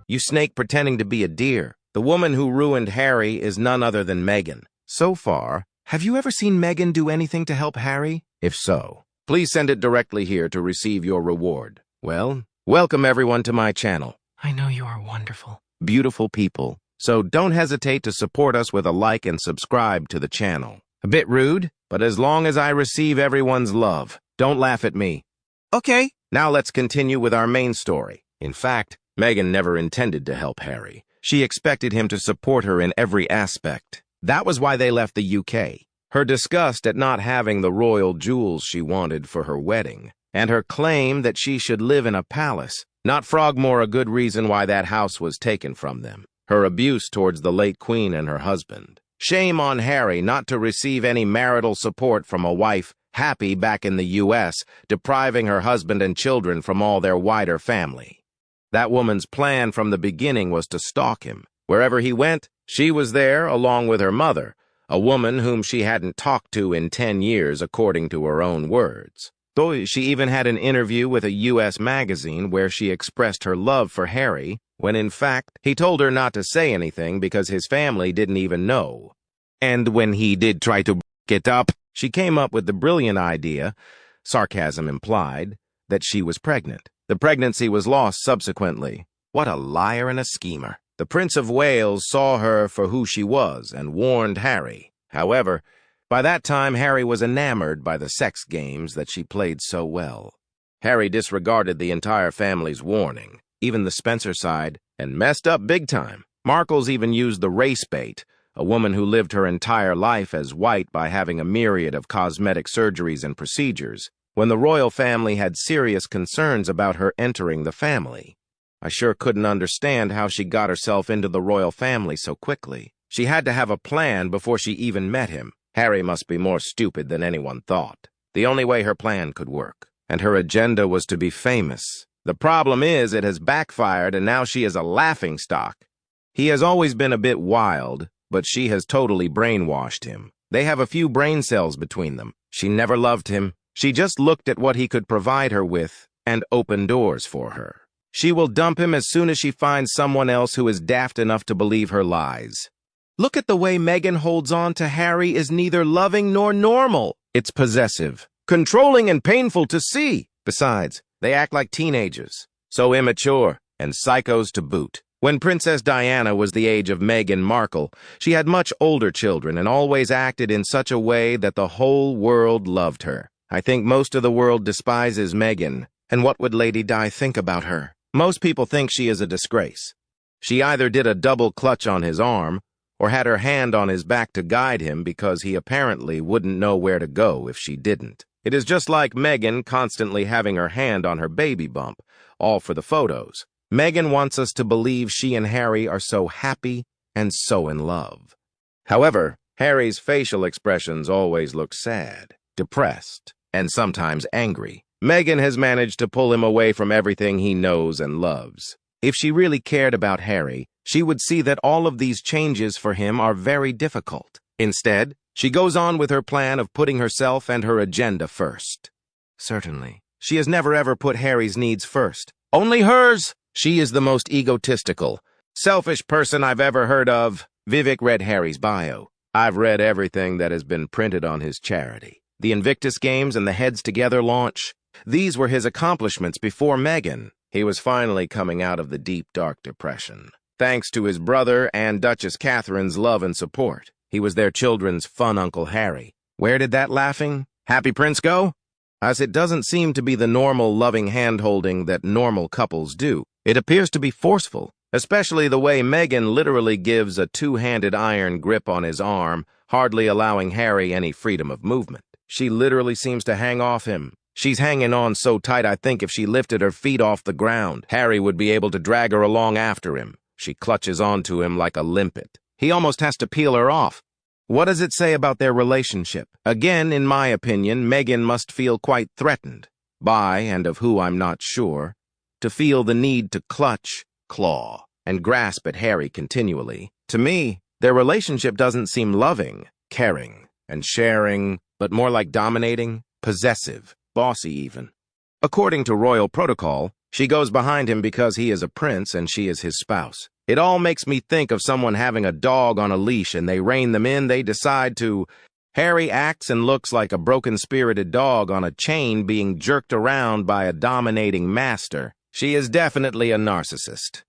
you snake pretending to be a deer. The woman who ruined Harry is none other than Meghan. So far, have you ever seen Meghan do anything to help Harry? If so, please send it directly here to receive your reward. Well, welcome everyone to my channel. I know you are wonderful. Beautiful people. So don't hesitate to support us with a like and subscribe to the channel. A bit rude, but as long as I receive everyone's love, don't laugh at me. Okay, now let's continue with our main story. In fact, Meghan never intended to help Harry. She expected him to support her in every aspect. That was why they left the UK. Her disgust at not having the royal jewels she wanted for her wedding, and her claim that she should live in a palace, not Frogmore a good reason why that house was taken from them. Her abuse towards the late Queen and her husband. Shame on Harry not to receive any marital support from a wife happy back in the US, depriving her husband and children from all their wider family. That woman's plan from the beginning was to stalk him. Wherever he went, she was there along with her mother, a woman whom she hadn't talked to in 10 years according to her own words. Though she even had an interview with a US magazine where she expressed her love for Harry, when in fact he told her not to say anything because his family didn't even know. And when he did try to break it up, she came up with the brilliant idea, sarcasm implied, that she was pregnant. The pregnancy was lost subsequently. What a liar and a schemer. The Prince of Wales saw her for who she was and warned Harry. However, by that time Harry was enamored by the sex games that she played so well. Harry disregarded the entire family's warning, even the Spencer side, and messed up big time. Markle's even used the race bait, a woman who lived her entire life as white by having a myriad of cosmetic surgeries and procedures, when the royal family had serious concerns about her entering the family. I sure couldn't understand how she got herself into the royal family so quickly. She had to have a plan before she even met him. Harry must be more stupid than anyone thought. The only way her plan could work. And her agenda was to be famous. The problem is it has backfired and now she is a laughingstock. He has always been a bit wild, but she has totally brainwashed him. They have a few brain cells between them. She never loved him. She just looked at what he could provide her with and opened doors for her. She will dump him as soon as she finds someone else who is daft enough to believe her lies. Look at the way Meghan holds on to Harry is neither loving nor normal. It's possessive, controlling and painful to see. Besides, they act like teenagers, so immature and psychos to boot. When Princess Diana was the age of Meghan Markle, she had much older children and always acted in such a way that the whole world loved her. I think most of the world despises Meghan, and what would Lady Di think about her? Most people think she is a disgrace. She either did a double clutch on his arm, or had her hand on his back to guide him because he apparently wouldn't know where to go if she didn't. It is just like Meghan constantly having her hand on her baby bump, all for the photos. Meghan wants us to believe she and Harry are so happy and so in love. However, Harry's facial expressions always look sad, depressed, and sometimes angry. Meghan has managed to pull him away from everything he knows and loves. If she really cared about Harry, she would see that all of these changes for him are very difficult. Instead, she goes on with her plan of putting herself and her agenda first. Certainly, she has never ever put Harry's needs first. Only hers! She is the most egotistical, selfish person I've ever heard of. Vivek read Harry's bio. I've read everything that has been printed on his charity. The Invictus Games and the Heads Together launch. These were his accomplishments before Meghan. He was finally coming out of the deep, dark depression. Thanks to his brother and Duchess Catherine's love and support. He was their children's fun Uncle Harry. Where did that laughing, happy prince go? As it doesn't seem to be the normal loving hand-holding that normal couples do. It appears to be forceful, especially the way Meghan literally gives a two-handed iron grip on his arm, hardly allowing Harry any freedom of movement. She literally seems to hang off him. She's hanging on so tight I think if she lifted her feet off the ground, Harry would be able to drag her along after him. She clutches onto him like a limpet. He almost has to peel her off. What does it say about their relationship? Again, in my opinion, Meghan must feel quite threatened by, and of who I'm not sure, to feel the need to clutch, claw, and grasp at Harry continually. To me, their relationship doesn't seem loving, caring, and sharing, but more like dominating, possessive, bossy even. According to royal protocol, She goes behind him because he is a prince and she is his spouse. It all makes me think of someone having a dog on a leash and they rein them in, they decide to... Harry acts and looks like a broken-spirited dog on a chain being jerked around by a dominating master. She is definitely a narcissist.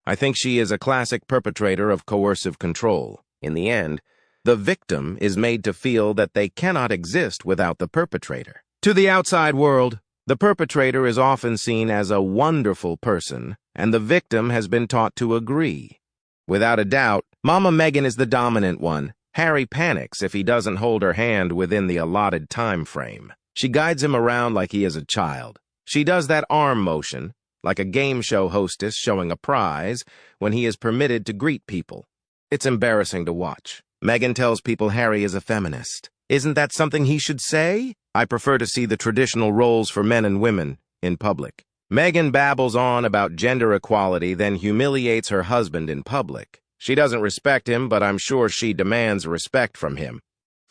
I think she is a classic perpetrator of coercive control. In the end, the victim is made to feel that they cannot exist without the perpetrator. To the outside world, the perpetrator is often seen as a wonderful person, and the victim has been taught to agree. Without a doubt, Mama Meghan is the dominant one. Harry panics if he doesn't hold her hand within the allotted time frame. She guides him around like he is a child. She does that arm motion, like a game show hostess showing a prize, when he is permitted to greet people. It's embarrassing to watch. Meghan tells people Harry is a feminist. Isn't that something he should say? I prefer to see the traditional roles for men and women in public. Meghan babbles on about gender equality, then humiliates her husband in public. She doesn't respect him, but I'm sure she demands respect from him.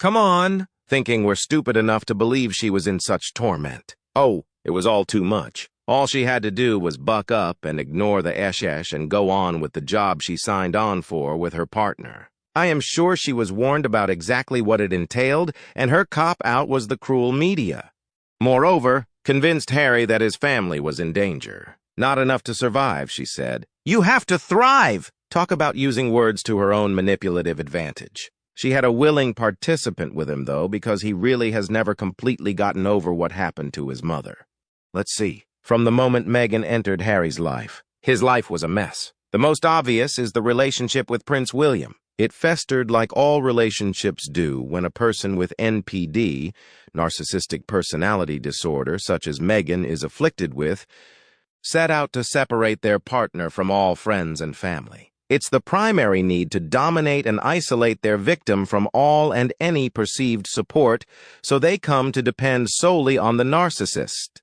Come on, thinking we're stupid enough to believe she was in such torment. Oh, it was all too much. All she had to do was buck up and ignore the eshesh and go on with the job she signed on for with her partner. I am sure she was warned about exactly what it entailed, and her cop-out was the cruel media. Moreover, convinced Harry that his family was in danger. Not enough to survive, she said. You have to thrive! Talk about using words to her own manipulative advantage. She had a willing participant with him, though, because he really has never completely gotten over what happened to his mother. Let's see. From the moment Meghan entered Harry's life, his life was a mess. The most obvious is the relationship with Prince William. It festered like all relationships do when a person with NPD, narcissistic personality disorder, such as Meghan is afflicted with, set out to separate their partner from all friends and family. It's the primary need to dominate and isolate their victim from all and any perceived support, so they come to depend solely on the narcissist.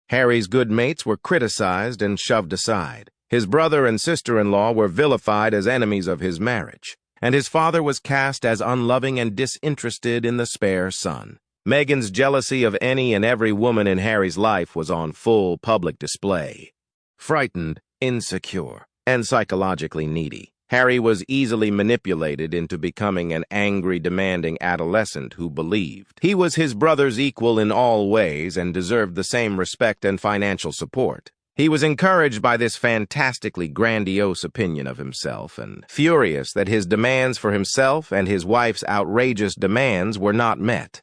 Harry's good mates were criticized and shoved aside. His brother and sister-in-law were vilified as enemies of his marriage, and his father was cast as unloving and disinterested in the spare son. Meghan's jealousy of any and every woman in Harry's life was on full public display. Frightened, insecure, and psychologically needy, Harry was easily manipulated into becoming an angry, demanding adolescent who believed he was his brother's equal in all ways and deserved the same respect and financial support. He was encouraged by this fantastically grandiose opinion of himself and furious that his demands for himself and his wife's outrageous demands were not met.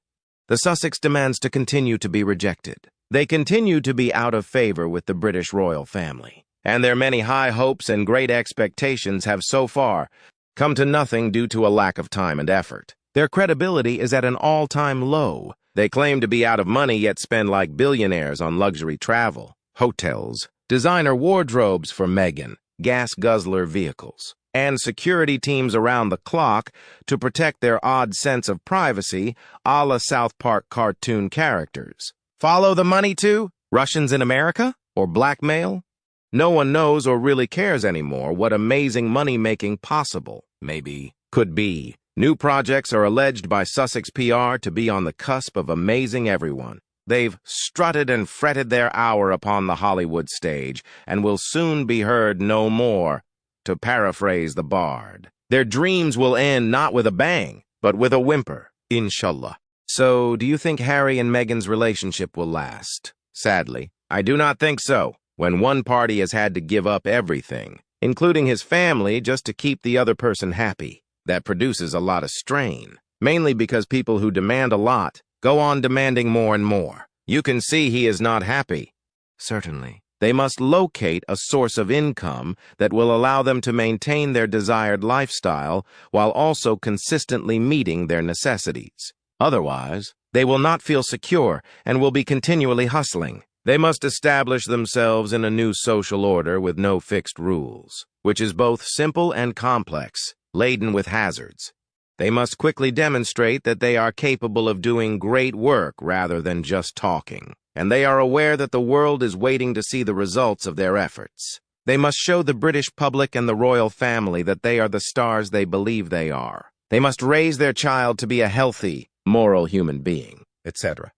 The Sussex demands to continue to be rejected. They continue to be out of favor with the British royal family, and their many high hopes and great expectations have so far come to nothing due to a lack of time and effort. Their credibility is at an all-time low. They claim to be out of money yet spend like billionaires on luxury travel, hotels, designer wardrobes for Meghan, gas guzzler vehicles, and security teams around the clock to protect their odd sense of privacy, a la South Park cartoon characters. Follow the money too? Russians in America? Or blackmail? No one knows or really cares anymore what amazing money-making possible, maybe, could be. New projects are alleged by Sussex PR to be on the cusp of amazing everyone. They've strutted and fretted their hour upon the Hollywood stage and will soon be heard no more, to paraphrase the bard. Their dreams will end not with a bang, but with a whimper, inshallah. So, do you think Harry and Meghan's relationship will last? Sadly, I do not think so. When one party has had to give up everything, including his family, just to keep the other person happy, that produces a lot of strain, mainly because people who demand a lot go on demanding more and more. You can see he is not happy. Certainly. They must locate a source of income that will allow them to maintain their desired lifestyle while also consistently meeting their necessities. Otherwise, they will not feel secure and will be continually hustling. They must establish themselves in a new social order with no fixed rules, which is both simple and complex, laden with hazards. They must quickly demonstrate that they are capable of doing great work rather than just talking, and they are aware that the world is waiting to see the results of their efforts. They must show the British public and the royal family that they are the stars they believe they are. They must raise their child to be a healthy, moral human being, etc.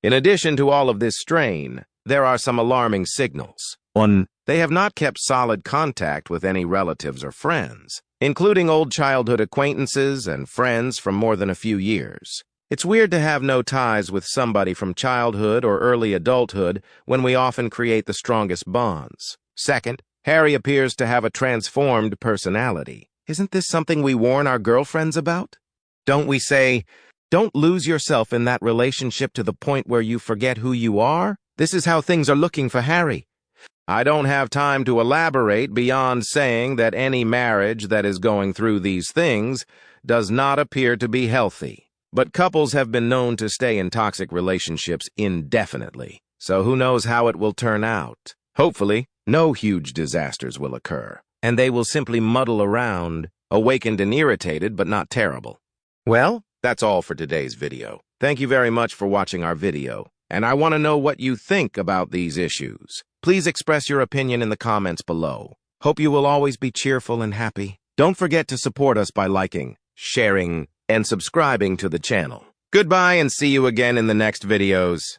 In addition to all of this strain, there are some alarming signals. They have not kept solid contact with any relatives or friends, including old childhood acquaintances and friends from more than a few years. It's weird to have no ties with somebody from childhood or early adulthood when we often create the strongest bonds. Second, Harry appears to have a transformed personality. Isn't this something we warn our girlfriends about? Don't we say, don't lose yourself in that relationship to the point where you forget who you are? This is how things are looking for Harry. I don't have time to elaborate beyond saying that any marriage that is going through these things does not appear to be healthy. But couples have been known to stay in toxic relationships indefinitely, so who knows how it will turn out. Hopefully, no huge disasters will occur, and they will simply muddle around, awakened and irritated, but not terrible. Well, that's all for today's video. Thank you very much for watching our video, and I want to know what you think about these issues. Please express your opinion in the comments below. Hope you will always be cheerful and happy. Don't forget to support us by liking, sharing, and subscribing to the channel. Goodbye and see you again in the next videos.